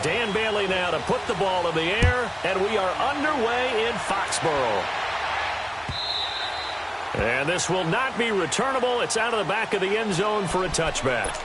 Dan Bailey now to put the ball in the air, and we are underway in Foxborough. And this will not be returnable. It's out of the back of the end zone for a touchback.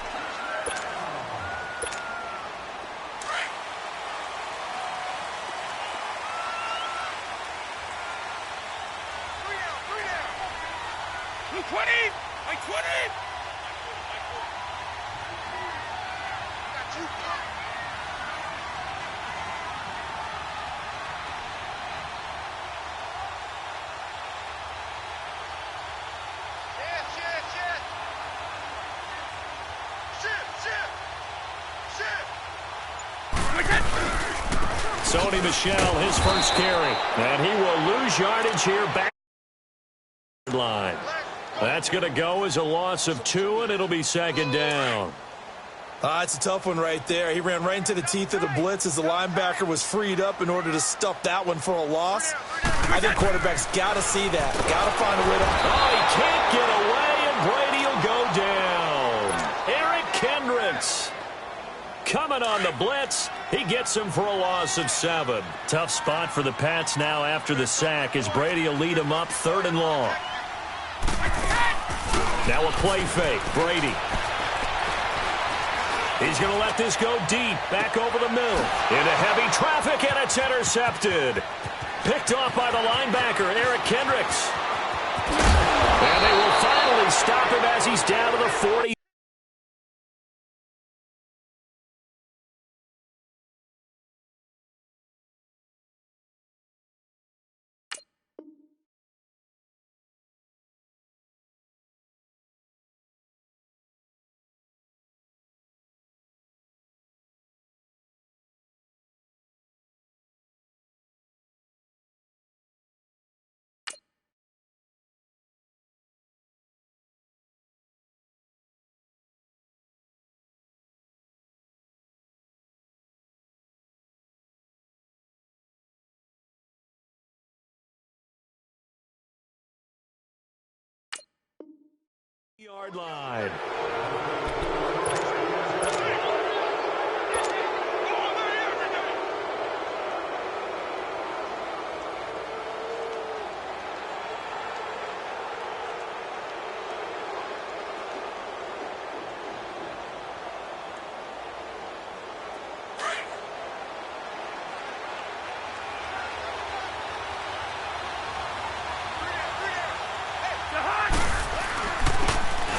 Sony Michel, his first carry. And he will lose yardage here back line. That's going to go as a loss of 2, and it'll be second down. It's a tough one right there. He ran right into the teeth of the blitz as the linebacker was freed up in order to stuff that one for a loss. I think quarterbacks got to see that. Got to find a way to... Oh, he can't get away, and Brady will go down. Eric Kendricks coming on the blitz. He gets him for a loss of 7. Tough spot for the Pats now after the sack as Brady will lead him up 3rd and long. Now a play fake. Brady. He's going to let this go deep. Back over the middle. Into heavy traffic, and it's intercepted. Picked off by the linebacker, Eric Kendricks. And they will finally stop him as he's down to the 40. Yard line.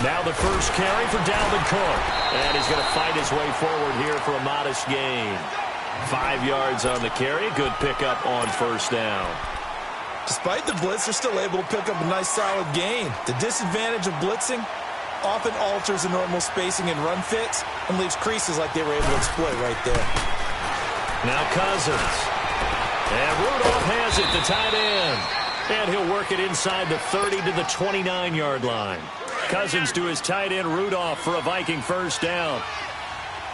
Now the first carry for Dalvin Cook. And he's going to fight his way forward here for a modest gain. 5 yards on the carry. Good pickup on first down. Despite the blitz, they're still able to pick up a nice solid gain. The disadvantage of blitzing often alters the normal spacing and run fits and leaves creases like they were able to exploit right there. Now Cousins. And Rudolph has it, the tight end. And he'll work it inside the 30 to the 29-yard line. Cousins to his tight end, Rudolph, for a Viking first down.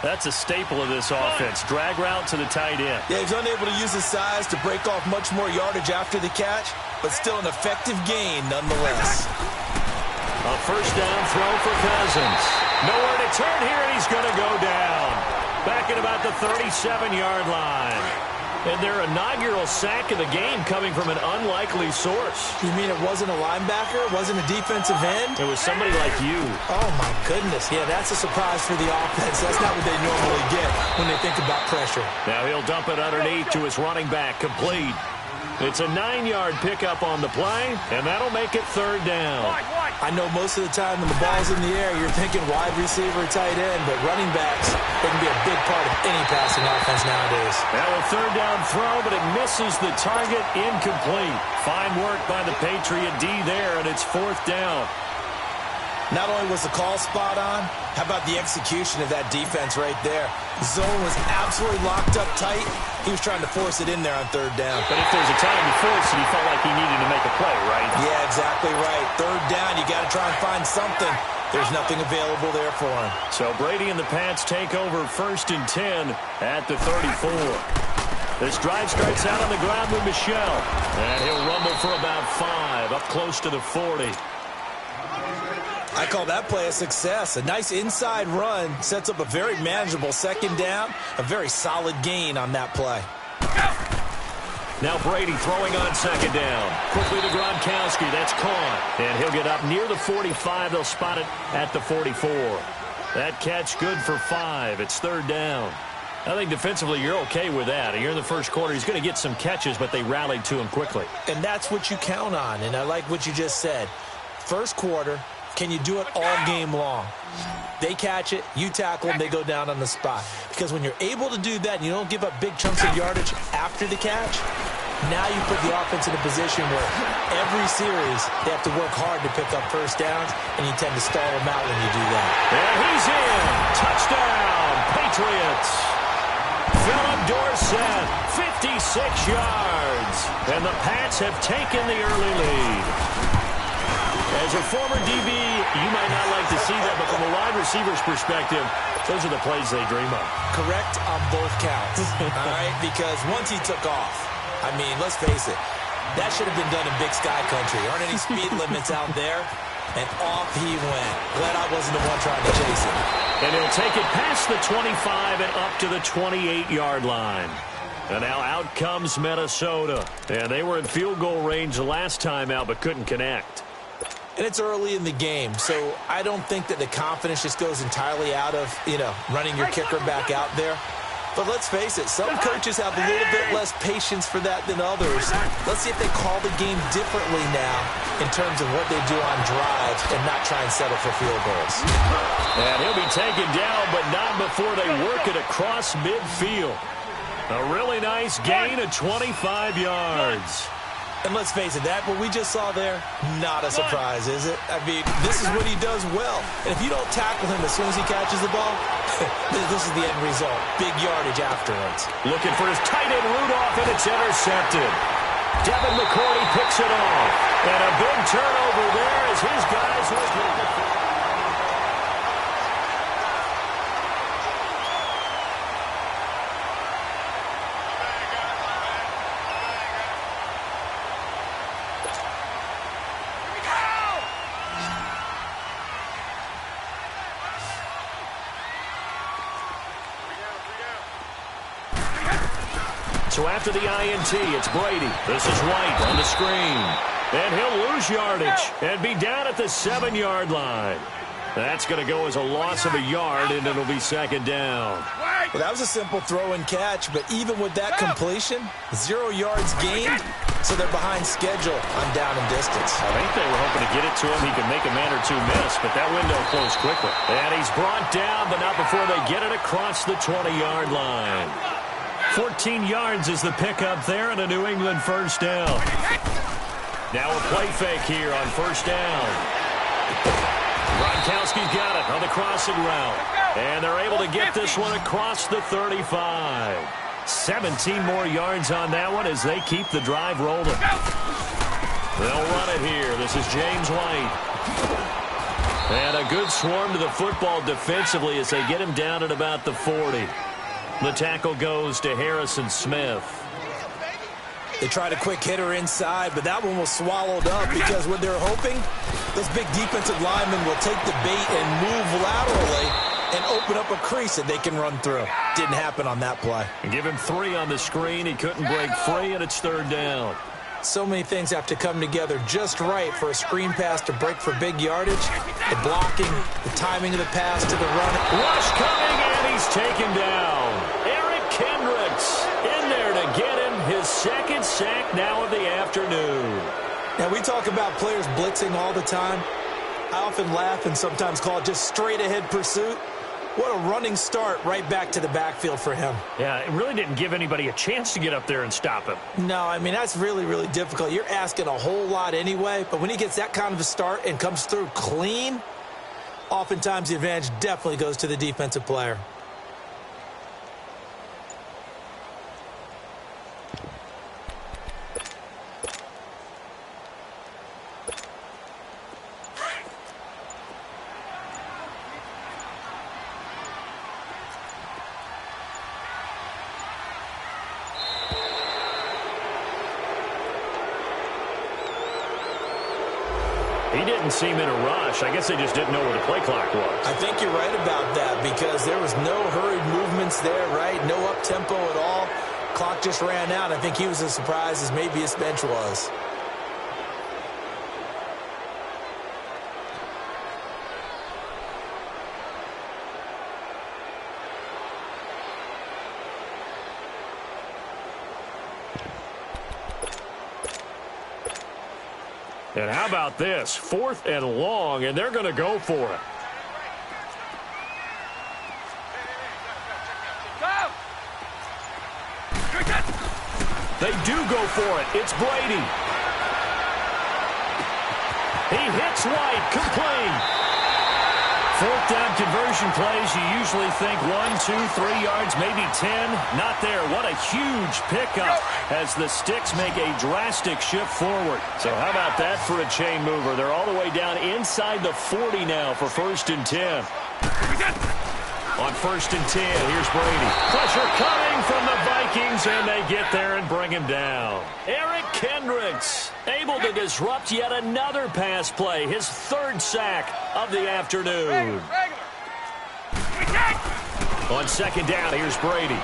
That's a staple of this offense. Drag route to the tight end. Yeah, he's unable to use his size to break off much more yardage after the catch, but still an effective gain nonetheless. A first down throw for Cousins. Nowhere to turn here, and he's going to go down. Back at about the 37-yard line. And their inaugural sack of the game coming from an unlikely source. You mean it wasn't a linebacker? It wasn't a defensive end? It was somebody like you. Oh, my goodness. Yeah, that's a surprise for the offense. That's not what they normally get when they think about pressure. Now he'll dump it underneath to his running back, complete. It's a 9-yard pickup on the play, and that'll make it third down. I know most of the time when the ball's in the air, you're thinking wide receiver, tight end, but running backs, they can be a big part of any passing offense nowadays. Now a third down throw, but it misses the target, incomplete. Fine work by the Patriot D there, and it's fourth down. Not only was the call spot on, how about the execution of that defense right there? The zone was absolutely locked up tight. He was trying to force it in there on third down. But if there's a time to force it, he felt like he needed to make a play, right? Yeah, exactly right. Third down, you got to try and find something. There's nothing available there for him. So Brady and the Pats take over first and 10 at the 34. This drive starts out on the ground with Michel. And he'll rumble for about 5, up close to the 40. I call that play a success. A nice inside run sets up a very manageable second down, a very solid gain on that play. Now Brady throwing on second down. Quickly to Gronkowski. That's caught. And he'll get up near the 45. They'll spot it at the 44. That catch good for 5. It's third down. I think defensively you're okay with that. You're in the first quarter. He's going to get some catches, but they rallied to him quickly. And that's what you count on. And I like what you just said. First quarter, can you do it all game long? They catch it, you tackle them, they go down on the spot. Because when you're able to do that and you don't give up big chunks of yardage after the catch, now you put the offense in a position where every series they have to work hard to pick up first downs, and you tend to stall them out when you do that. And he's in. Touchdown, Patriots. Philip Dorsett, 56 yards. And the Pats have taken the early lead. As a former DB, you might not like to see that, but from a wide receiver's perspective, those are the plays they dream of. Correct on both counts, all right? Because once he took off, I mean, let's face it, that should have been done in Big Sky Country. There aren't any speed limits out there, and off he went. Glad I wasn't the one trying to chase him. And he'll take it past the 25 and up to the 28-yard line. And now out comes Minnesota. And they were in field goal range the last time out, but couldn't connect. And it's early in the game, so I don't think that the confidence just goes entirely out of, running your kicker back out there. But let's face it, some coaches have a little bit less patience for that than others. Let's see if they call the game differently now in terms of what they do on drives and not try and settle for field goals. And he'll be taken down, but not before they work it across midfield. A really nice gain of 25 yards. And let's face it, that what we just saw there, not a surprise, is it? I mean, this is what he does well. And if you don't tackle him as soon as he catches the ball, this is the end result. Big yardage afterwards. Looking for his tight end Rudolph, and it's intercepted. Devin McCourty picks it off. And a big turnover there as his guys will get the field. So after the INT, it's Brady. This is White on the screen. And he'll lose yardage and be down at the 7-yard line. That's going to go as a loss of a yard, and it'll be second down. Well, that was a simple throw and catch, but even with that completion, 0 yards gained, so they're behind schedule on down and distance. I think they were hoping to get it to him. He could make a man or two miss, but that window closed quickly. And he's brought down, but not before they get it across the 20-yard line. 14 yards is the pickup there and a New England first down. Now a play fake here on first down. Gronkowski's got it on the crossing route. And they're able to get this one across the 35. 17 more yards on that one as they keep the drive rolling. They'll run it here. This is James White. And a good swarm to the football defensively as they get him down at about the 40. The tackle goes to Harrison Smith. They tried a quick hitter inside, but that one was swallowed up because what they're hoping, those big defensive linemen will take the bait and move laterally and open up a crease that they can run through. Didn't happen on that play. And give him 3 on the screen. He couldn't break free, and it's third down. So many things have to come together just right for a screen pass to break for big yardage. The blocking, the timing of the pass to the run. Rush coming, and he's taken down. Eric Kendricks in there to get him his second sack now of the afternoon. Now, we talk about players blitzing all the time. I often laugh and sometimes call it just straight-ahead pursuit. What a running start right back to the backfield for him. Yeah, it really didn't give anybody a chance to get up there and stop him. No, I mean, that's really, really difficult. You're asking a whole lot anyway, but when he gets that kind of a start and comes through clean, oftentimes the advantage definitely goes to the defensive player. He didn't seem in a rush. I guess they just didn't know where the play clock was. I think you're right about that because there was no hurried movements there, right? No up-tempo at all. Clock just ran out. I think he was as surprised as maybe his bench was. And how about this? 4th and long, and they're going to go for it. They do go for it. It's Brady. He hits White, complete. 4th down conversion plays, you usually think 1, 2, 3 yards, maybe 10. Not there. What a huge pickup as the Sticks make a drastic shift forward. So how about that for a chain mover? They're all the way down inside the 40 now for 1st and 10. On 1st and 10, here's Brady. Pressure coming from the Vikings, and they get there and bring him down. Eric Kendricks able to disrupt yet another pass play, his 3rd sack of the afternoon. On 2nd down, here's Brady.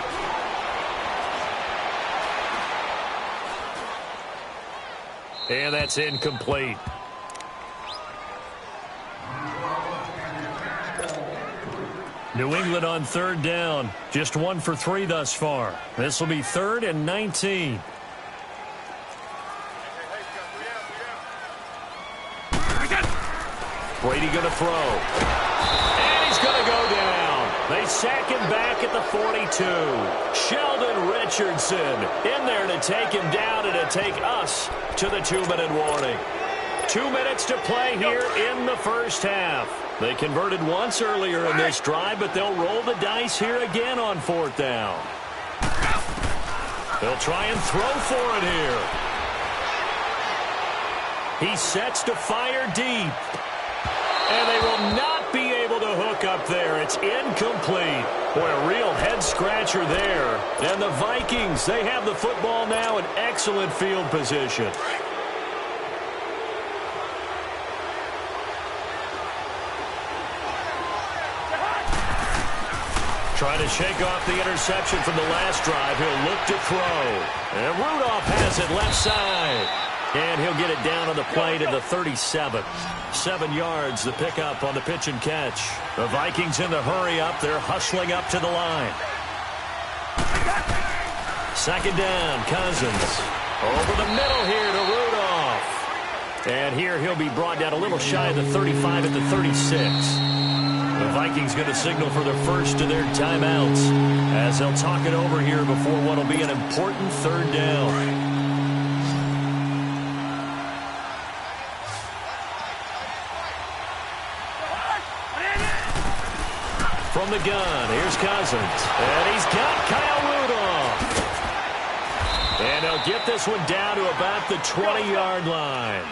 And that's incomplete. New England on 3rd down. Just 1 for 3 thus far. This will be 3rd and 19. Brady going to throw. And he's going to go down. They sack him back at the 42. Sheldon Richardson in there to take him down and to take us to the 2-minute warning. 2 minutes to play here in the first half. They converted once earlier in this drive, but they'll roll the dice here again on 4th down. They'll try and throw for it here. He sets to fire deep. And they will not be able to hook up there. It's incomplete. Boy, a real head-scratcher there. And the Vikings, they have the football now in excellent field position. Trying to shake off the interception from the last drive. He'll look to throw. And Rudolph has it left side. And he'll get it down on the play to the 37. 7 yards, the pickup on the pitch and catch. The Vikings in the hurry up. They're hustling up to the line. 2nd down, Cousins. Over the middle here to Rudolph. And here he'll be brought down a little shy of the 35 at the 36. The Vikings going to signal for the first of their timeouts as they'll talk it over here before what will be an important 3rd down. From the gun, here's Cousins. And he's got Kyle Rudolph. And he'll get this one down to about the 20-yard line.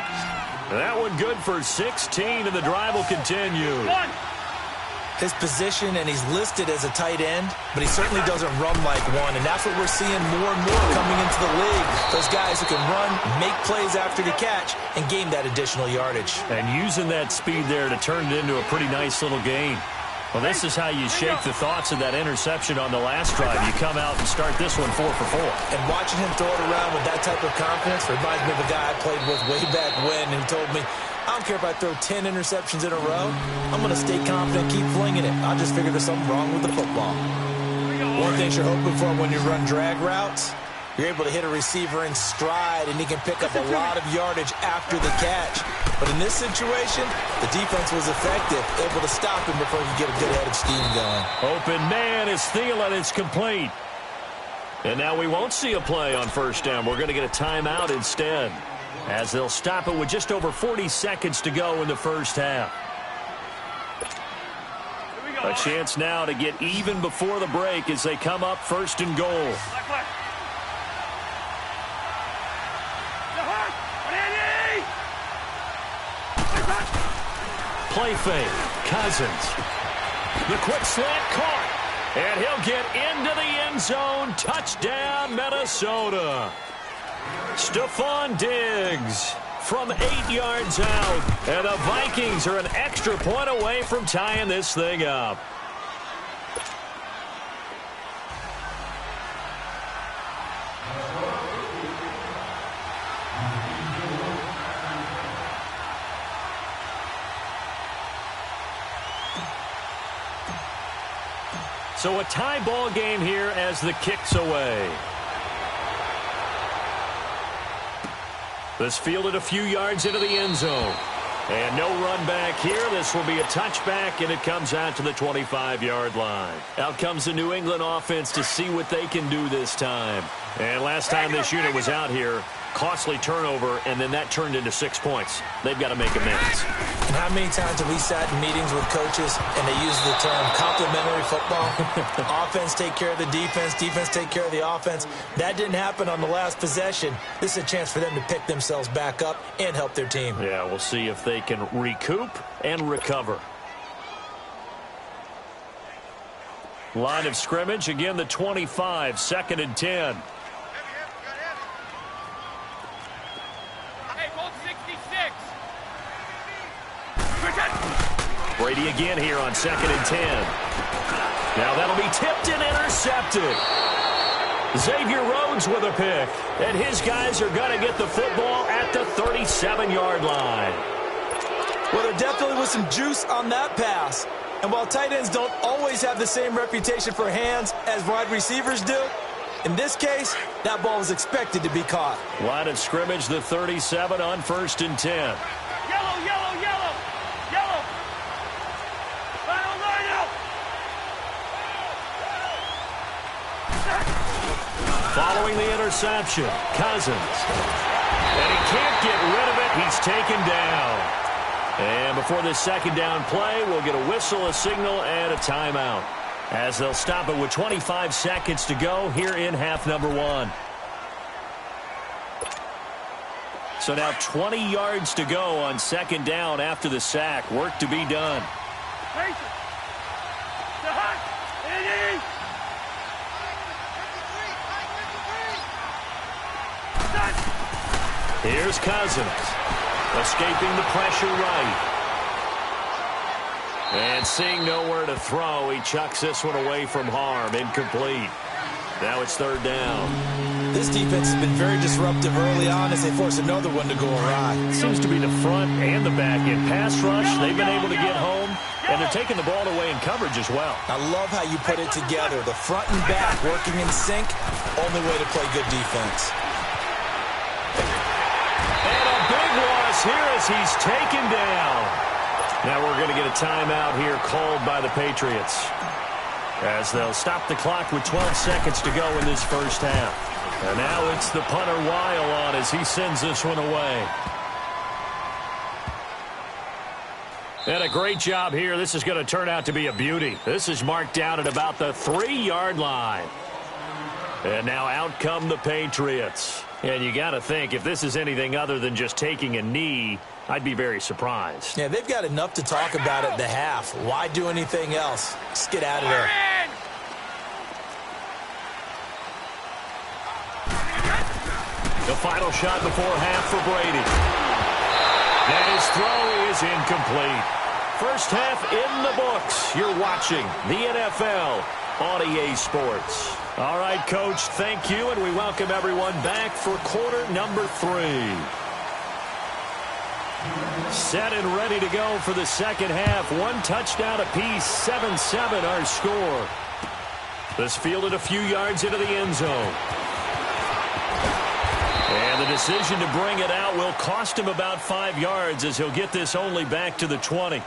That one good for 16, and the drive will continue. His position, and he's listed as a tight end, but he certainly doesn't run like one, and that's what we're seeing more and more coming into the league. Those guys who can run, make plays after the catch, and gain that additional yardage. And using that speed there to turn it into a pretty nice little gain. Well, this is how you shake the thoughts of that interception on the last drive. You come out and start this one 4 for 4. And watching him throw it around with that type of confidence reminds me of a guy I played with way back when who told me, I don't care if I throw 10 interceptions in a row. I'm going to stay confident, keep flinging it. I just figured there's something wrong with the football. One thing you're hoping for when you run drag routes, you're able to hit a receiver in stride, and he can pick up a lot of yardage after the catch. But in this situation, the defense was effective, able to stop him before he could get a good head of steam going. Open man is Thielen. It's complete. And now we won't see a play on 1st down. We're going to get a timeout instead, as they'll stop it with just over 40 seconds to go in the first half. A chance now to get even before the break as they come up 1st and goal. Play fake. Cousins. The quick slant caught. And he'll get into the end zone. Touchdown, Minnesota. Stephon Diggs from 8 yards out. And the Vikings are an extra point away from tying this thing up. So a tie ball game here as the kick's away. This fielded a few yards into the end zone. And no run back here. This will be a touchback, and it comes out to the 25-yard line. Out comes the New England offense to see what they can do this time. And last time this unit was out here, costly turnover, and then that turned into 6 points. They've got to make amends. And how many times have we sat in meetings with coaches and they use the term complementary football? Offense take care of the defense, defense take care of the offense. That didn't happen on the last possession. This is a chance for them to pick themselves back up and help their team. Yeah, we'll see if they can recoup and recover. Line of scrimmage, again the 25, 2nd and 10. Brady again here on 2nd and 10. Now that'll be tipped and intercepted. Xavier Rhodes with a pick. And his guys are going to get the football at the 37-yard line. Well, there definitely was some juice on that pass. And while tight ends don't always have the same reputation for hands as wide receivers do, in this case, that ball was expected to be caught. Line of scrimmage, the 37 on 1st and 10. Yellow, yellow, yellow, yellow. Final line out. Following the interception, Cousins. And he can't get rid of it. He's taken down. And before this 2nd down play, we'll get a whistle, a signal, and a timeout, as they'll stop it with 25 seconds to go here in half number 1. So now 20 yards to go on 2nd down after the sack. Work to be done. Here's Cousins, escaping the pressure right. And seeing nowhere to throw, he chucks this one away from harm. Incomplete. Now it's 3rd down. This defense has been very disruptive early on as they force another one to go awry. Seems to be the front and the back end. Pass rush, they've been able to get home, and they're taking the ball away in coverage as well. I love how you put it together. The front and back working in sync, only way to play good defense. And a big loss here as he's taken down. Now we're going to get a timeout here called by the Patriots, as they'll stop the clock with 12 seconds to go in this first half. And now it's the punter Weil on as he sends this one away. And a great job here. This is going to turn out to be a beauty. This is marked down at about the 3-yard line. And now out come the Patriots. And you got to think, if this is anything other than just taking a knee, I'd be very surprised. Yeah, they've got enough to talk about at the half. Why do anything else? Just get out of there. The final shot before half for Brady. And his throw is incomplete. First half in the books. You're watching the NFL on EA Sports. All right, Coach, thank you, and we welcome everyone back for quarter number 3. Set and ready to go for the second half. 1 touchdown apiece, 7-7 our score. This fielded a few yards into the end zone. And the decision to bring it out will cost him about 5 yards as he'll get this only back to the 20.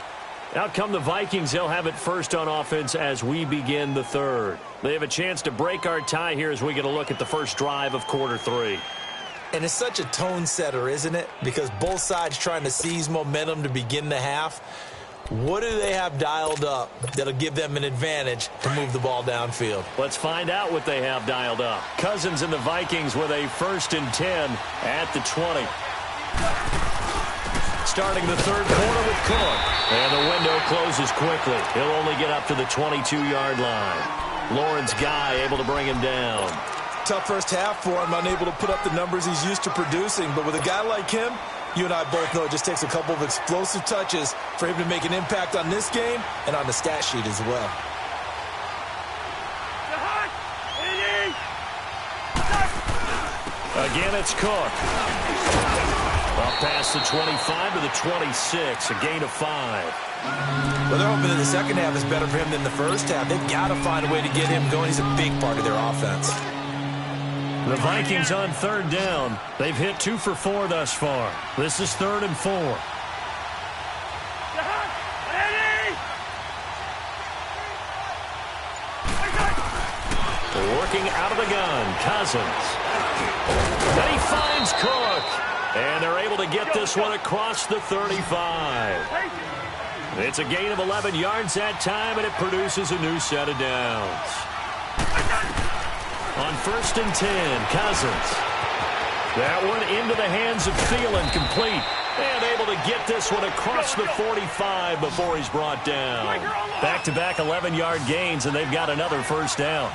Out come the Vikings. They'll have it first on offense as we begin the third. They have a chance to break our tie here as we get a look at the first drive of quarter 3. And it's such a tone setter, isn't it? Because both sides trying to seize momentum to begin the half. What do they have dialed up that'll give them an advantage to move the ball downfield? Let's find out what they have dialed up. Cousins and the Vikings with a 1st and 10 at the 20. Starting the third quarter with Cook. And the window closes quickly. He'll only get up to the 22-yard line. Lawrence Guy able to bring him down. Tough first half for him, unable to put up the numbers he's used to producing. But with a guy like him, You and I both know it just takes a couple of explosive touches for him to make an impact on this game and on the stat sheet as well. Again, it's Cook. Up past the 25 to the 26, a gain of 5. Well, they're hoping that the second half is better for him than the first half. They've got to find a way to get him going. He's a big part of their offense. The Vikings on third down. They've hit 2 for 4 thus far. This is 3rd and 4. Working out of the gun, Cousins. Then he finds Cook. And they're able to get this one across the 35. It's a gain of 11 yards that time, and it produces a new set of downs. On 1st and 10, Cousins. That one into the hands of Thielen, complete. And able to get this one across the 45 before he's brought down. Back-to-back 11-yard gains, and they've got another first down.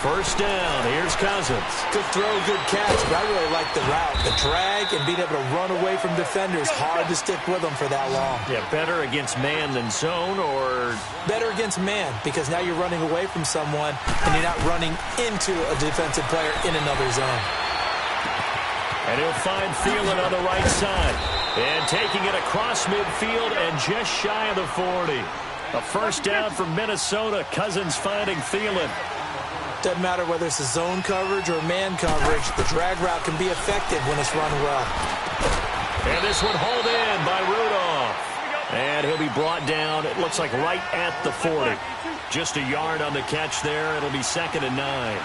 First down, here's Cousins. Good throw, good catch, but I really like the route. The drag and being able to run away from defenders, hard to stick with them for that long. Yeah, better against man than zone, or? Better against man, because now you're running away from someone and you're not running into a defensive player in another zone. And he'll find Thielen on the right side. And taking it across midfield and just shy of the 40. A first down for Minnesota. Cousins finding Thielen. Doesn't matter whether it's a zone coverage or man coverage. The drag route can be effective when it's run well. And this one hauled in by Rudolph. And he'll be brought down, it looks like right at the 40. Just a yard on the catch there. It'll be 2nd and 9.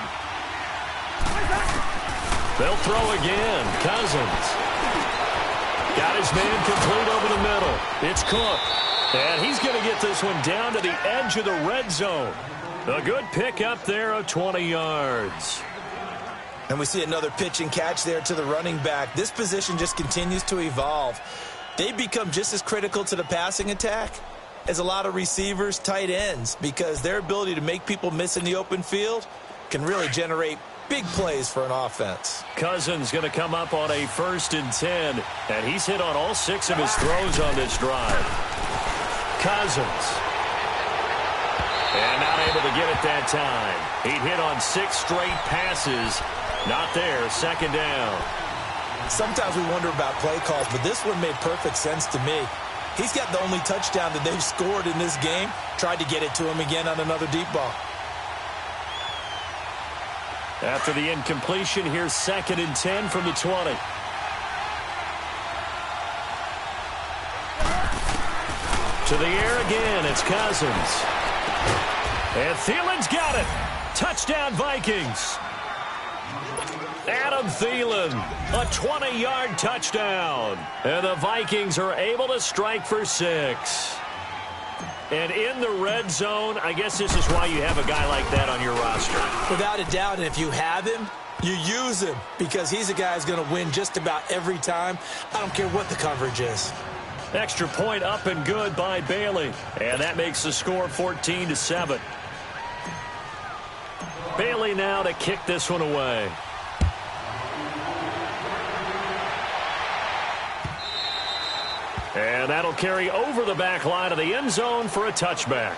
They'll throw again. Cousins. Got his man complete over the middle. It's Cook. And he's going to get this one down to the edge of the red zone. A good pick up there of 20 yards. And we see another pitch and catch there to the running back. This position just continues to evolve. They become just as critical to the passing attack as a lot of receivers, tight ends, because their ability to make people miss in the open field can really generate big plays for an offense. Cousins going to come up on a 1st and 10, and he's hit on all 6 of his throws on this drive. Cousins. And not able to get it that time. He'd hit on 6 straight passes. Not there. 2nd down. Sometimes we wonder about play calls, but this one made perfect sense to me. He's got the only touchdown that they've scored in this game. Tried to get it to him again on another deep ball. After the incompletion, here's 2nd and 10 from the 20. To the air again, it's Cousins. And Thielen's got it. Touchdown, Vikings. Adam Thielen, a 20-yard touchdown. And the Vikings are able to strike for 6. And in the red zone, I guess this is why you have a guy like that on your roster. Without a doubt, and if you have him, you use him, because he's a guy who's going to win just about every time. I don't care what the coverage is. Extra point up and good by Bailey. And that makes the score 14-7. Bailey now to kick this one away. And that'll carry over the back line of the end zone for a touchback.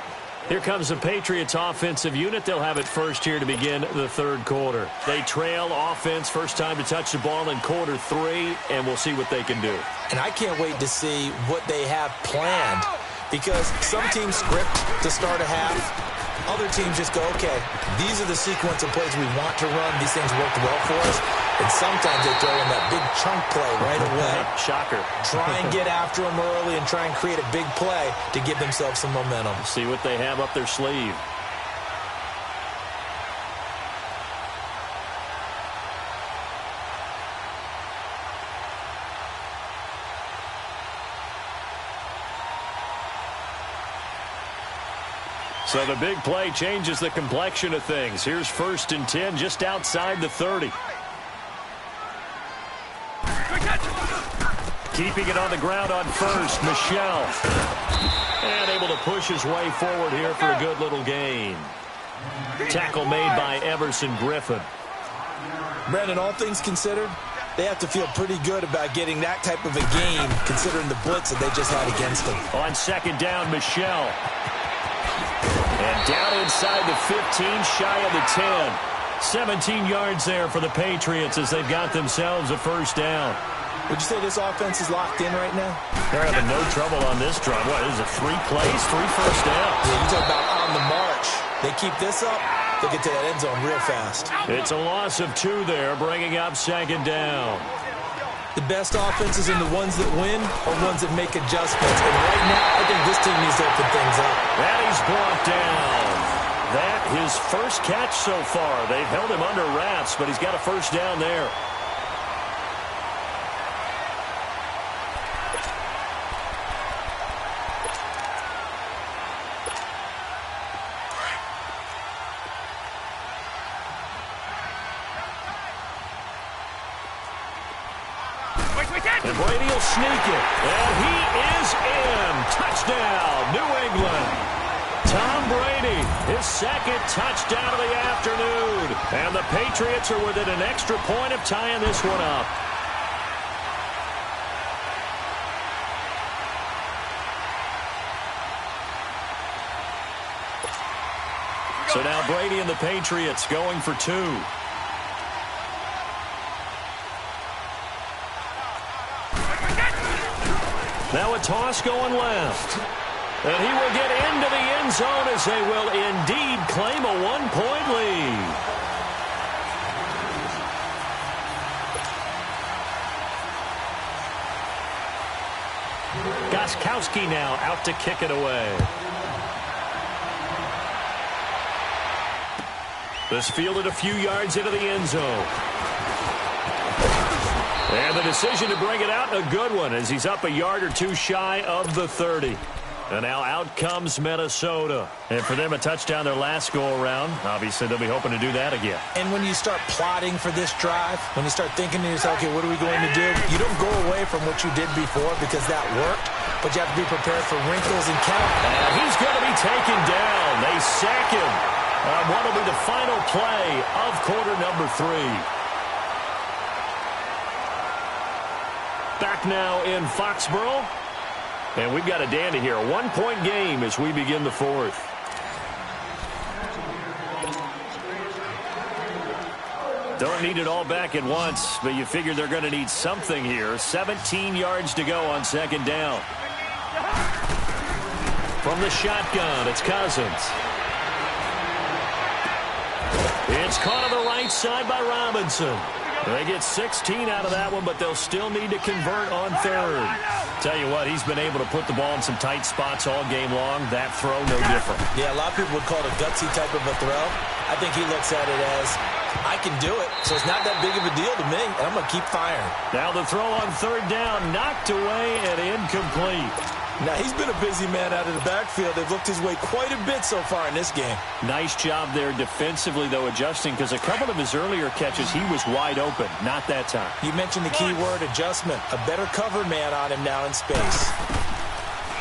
Here comes the Patriots offensive unit. They'll have it first here to begin the 3rd quarter. They trail offense, first time to touch the ball in quarter 3, and we'll see what they can do. And I can't wait to see what they have planned, because some teams script to start a half. Other teams just go, okay, these are the sequence of plays we want to run. These things worked well for us. And sometimes they throw in that big chunk play right away. Shocker. Try and get after them early and try and create a big play to give themselves some momentum. See what they have up their sleeve. So the big play changes the complexion of things. Here's 1st and 10 just outside the 30. Keeping it on the ground on 1st, Michelle. And able to push his way forward here for a good little gain. Tackle made by Everson Griffin. Brandon, all things considered, They have to feel pretty good about getting that type of a game, considering the blitz that they just had against them. On second down, Michelle. And down inside the 15, shy of the 10. 17 yards there for the Patriots as they've got themselves a first down. Would you say this offense is locked in right now? They're having no trouble on this drive. What, is it 3 plays, 3 first downs? Yeah, you talk about on the march. They keep this up, they get to that end zone real fast. It's a loss of 2 there, bringing up second down. The best offenses and the ones that win are ones that make adjustments. And right now, I think this team needs to open things up. And he's brought down. That his first catch so far. They've held him under wraps, but he's got a first down there. And Brady will sneak it. And he is in. Touchdown, New England. Tom Brady, his second touchdown of the afternoon. And the Patriots are within an extra point of tying this one up. So now Brady and the Patriots going for 2. Now a toss going left. And he will get into the end zone as they will indeed claim a 1-point lead. Gostkowski now out to kick it away. This fielded a few yards into the end zone. And the decision to bring it out, a good one, as he's up a yard or 2 shy of the 30. And now out comes Minnesota. And for them, a touchdown their last go-around. Obviously, they'll be hoping to do that again. And when you start plotting for this drive, when you start thinking to yourself, okay, what are we going to do? You don't go away from what you did before because that worked, but you have to be prepared for wrinkles and count. And he's going to be taken down. They sack him on what will be the final play of quarter number 3. Back now in Foxborough. And we've got a dandy here. A 1-point game as we begin the 4th. Don't need it all back at once, but you figure they're going to need something here. 17 yards to go on second down. From the shotgun, it's Cousins. It's caught on the right side by Robinson. They get 16 out of that one, but they'll still need to convert on third. Tell you what, he's been able to put the ball in some tight spots all game long. That throw, no different. Yeah, a lot of people would call it a gutsy type of a throw. I think he looks at it as, I can do it, so it's not that big of a deal to me, and I'm going to keep firing. Now the throw on third down, knocked away and incomplete. Now, he's been a busy man out of the backfield. They've looked his way quite a bit so far in this game. Nice job there defensively, though, adjusting, because a couple of his earlier catches, he was wide open. Not that time. You mentioned the key word, adjustment. A better cover man on him now in space.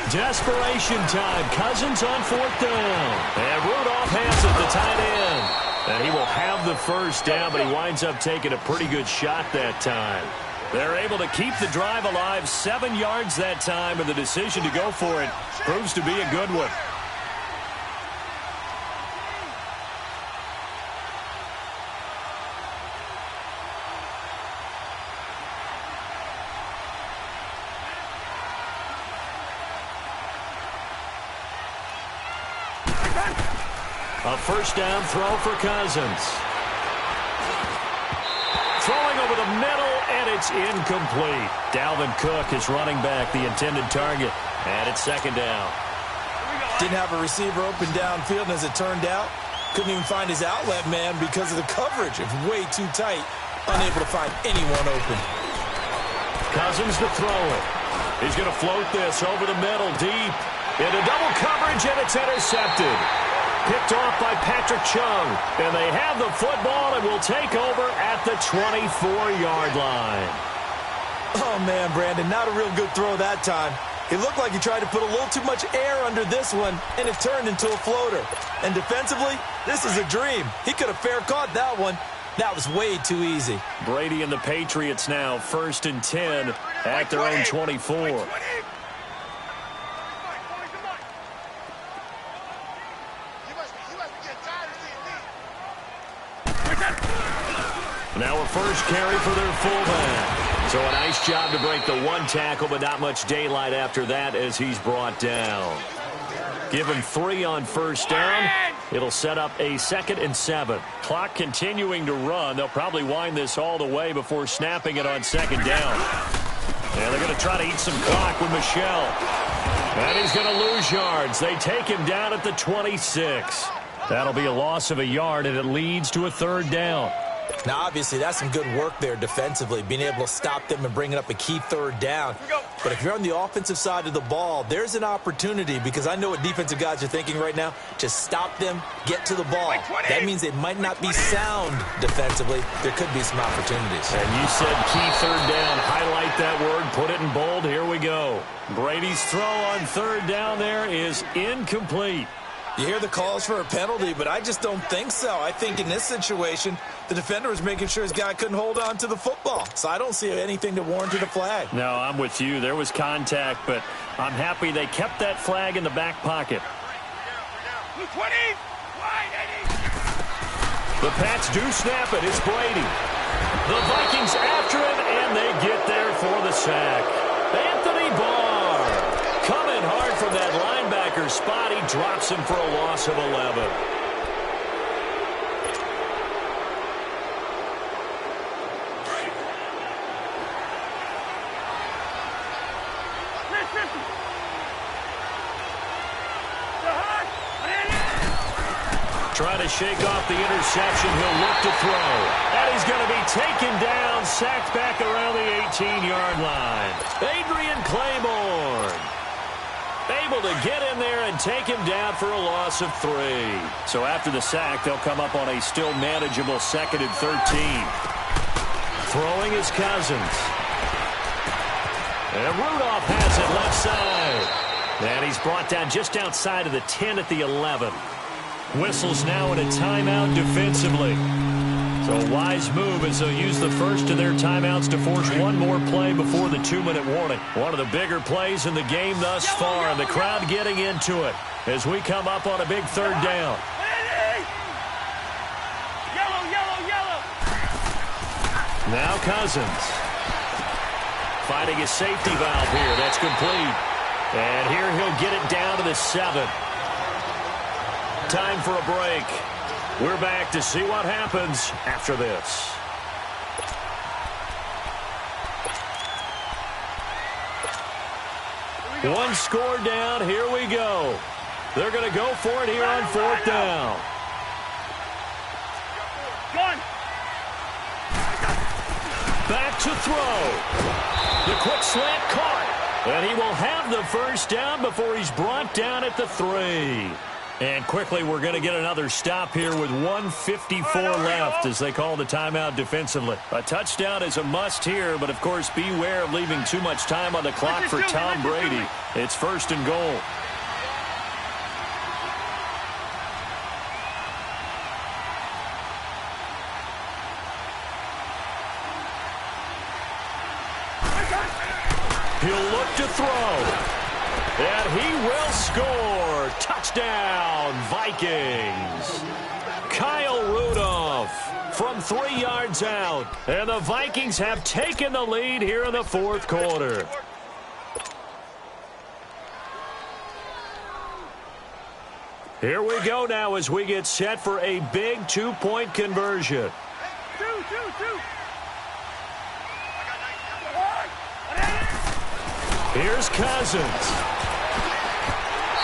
Desperation time. Cousins on 4th down. And Rudolph has it, the tight end. And he will have the first down, but he winds up taking a pretty good shot that time. They're able to keep the drive alive, 7 yards that time, and the decision to go for it proves to be a good one. A first down throw for Cousins. Throwing over the middle, and it's incomplete. Dalvin Cook is running back, the intended target, and it's second down. Didn't have a receiver open downfield, and as it turned out, couldn't even find his outlet man because of the coverage. It's way too tight, unable to find anyone open. Cousins to throw it. He's going to float this over the middle, deep. Into double coverage, and it's intercepted. Picked off by Patrick Chung. And they have the football and will take over at the 24-yard line. Oh, man, Brandon, not a real good throw that time. It looked like he tried to put a little too much air under this one, and it turned into a floater. And defensively, this is a dream. He could have fair caught that one. That was way too easy. Brady and the Patriots now 1st and 10 at their own 24. Now a first carry for their fullback. So a nice job to break the one tackle, but not much daylight after that as he's brought down. Give him 3 on first down. It'll set up a 2nd and 7. Clock continuing to run. They'll probably wind this all the way before snapping it on 2nd down. And they're going to try to eat some clock with Michel. And he's going to lose yards. They take him down at the 26. That'll be a loss of a yard, and it leads to a 3rd down. Now, obviously, that's some good work there defensively, being able to stop them and bringing up a key 3rd down. But if you're on the offensive side of the ball, there's an opportunity, because I know what defensive guys are thinking right now. Just stop them, get to the ball. That means they might not be sound defensively. There could be some opportunities. And you said key 3rd down. Highlight that word. Put it in bold. Here we go. Brady's throw on 3rd down there is incomplete. You hear the calls for a penalty, but I just don't think so. I think in this situation, the defender was making sure his guy couldn't hold on to the football. So I don't see anything to warrant a flag. No, I'm with you. There was contact, but I'm happy they kept that flag in the back pocket. 20, wide, the Pats do snap it. It's Brady. The Vikings after him, and they get there for the sack. Anthony Barr coming hard from that linebacker spot. He drops him for a loss of 11. Trying to shake off the interception. He'll look to throw. And he's going to be taken down, sacked back around the 18-yard line. Adrian Claiborne able to get in there and take him down for a loss of 3. So after the sack, they'll come up on a still manageable 2nd and 13. Throwing is Cousins. And Rudolph has it left side. And he's brought down just outside of the 10 at the 11. Whistles now in a timeout defensively. So a wise move as they'll use the first of their timeouts to force one more play before the 2-minute warning. One of the bigger plays in the game thus far, and the crowd getting into it as we come up on a big 3rd down. Yellow, yellow, yellow. Now Cousins. Finding a safety valve here. That's complete. And here he'll get it down to the 7. Time for a break. We're back to see what happens after this. One score down. Here we go. They're going to go for it here on 4th down. Back to throw. The quick slant caught. And he will have the first down before he's brought down at the 3. And quickly, we're going to get another stop here with 1:54 left as they call the timeout defensively. A touchdown is a must here, but of course, beware of leaving too much time on the clock for Tom Brady. It's 1st and goal. He'll look to throw. And he will score. Touchdown, Vikings. Kyle Rudolph from 3 yards out. And the Vikings have taken the lead here in the 4th quarter. Here we go now as we get set for a big 2-point conversion. Here's Cousins.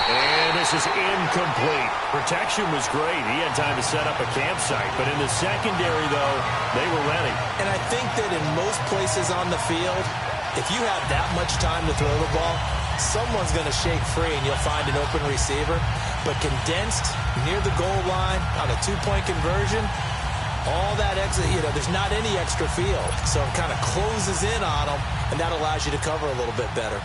And this is incomplete. Protection was great. He had time to set up a campsite. But in the secondary, though, they were ready. And I think that in most places on the field, if you have that much time to throw the ball, someone's going to shake free and you'll find an open receiver. But condensed near the goal line on a 2-point conversion, all that extra, there's not any extra field. So it kind of closes in on them, and that allows you to cover a little bit better.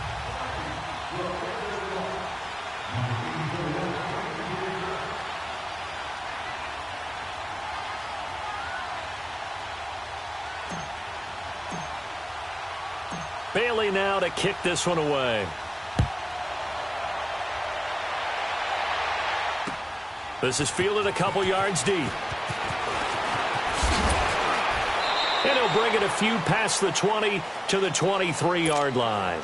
Bailey now to kick this one away. This is fielded a couple yards deep. And he'll bring it a few past the 20 to the 23-yard line.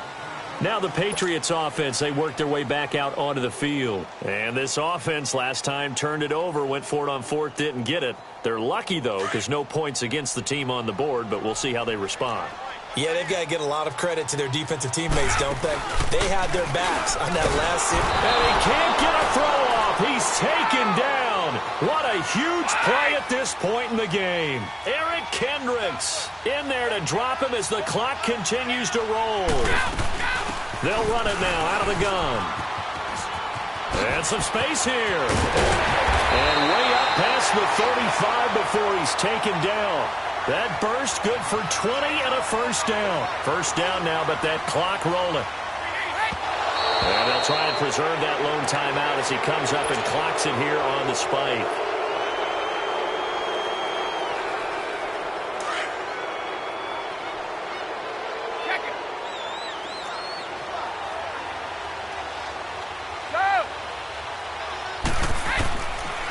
Now the Patriots offense, they work their way back out onto the field. And this offense last time turned it over, went for it on fourth, didn't get it. They're lucky, though, because no points against the team on the board, but we'll see how they respond. Yeah, they've got to get a lot of credit to their defensive teammates, don't they? They had their backs on that last series. And he can't get a throw off. He's taken down. What a huge play at this point in the game. Eric Kendricks in there to drop him as the clock continues to roll. They'll run it now out of the gun. And some space here. And way up past the 35 before he's taken down. That burst good for 20 and a first down. First down now, but that clock rolling. And they'll try and preserve that lone timeout as he comes up and clocks it here on the spike.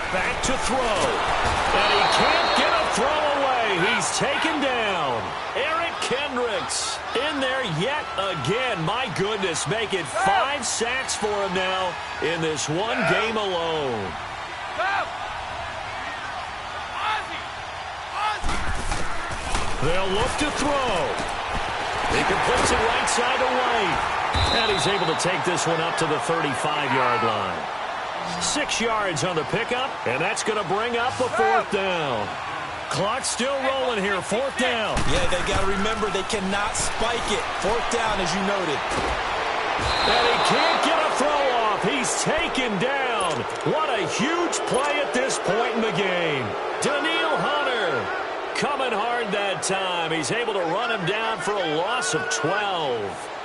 Back to throw. And he can't get a throw away. He's taken down. Eric Kendricks in there yet again. My goodness, make it 5 sacks for him now in this one game alone. They'll look to throw. He completes it right side to White. And he's able to take this one up to the 35-yard line. 6 yards on the pickup, and that's going to bring up a fourth down. Clock still rolling here, fourth down. Yeah, they got to remember they cannot spike it. Fourth down, as you noted. And he can't get a throw off. He's taken down. What a huge play at this point in the game. Daniil Hunter coming hard that time. He's able to run him down for a loss of 12.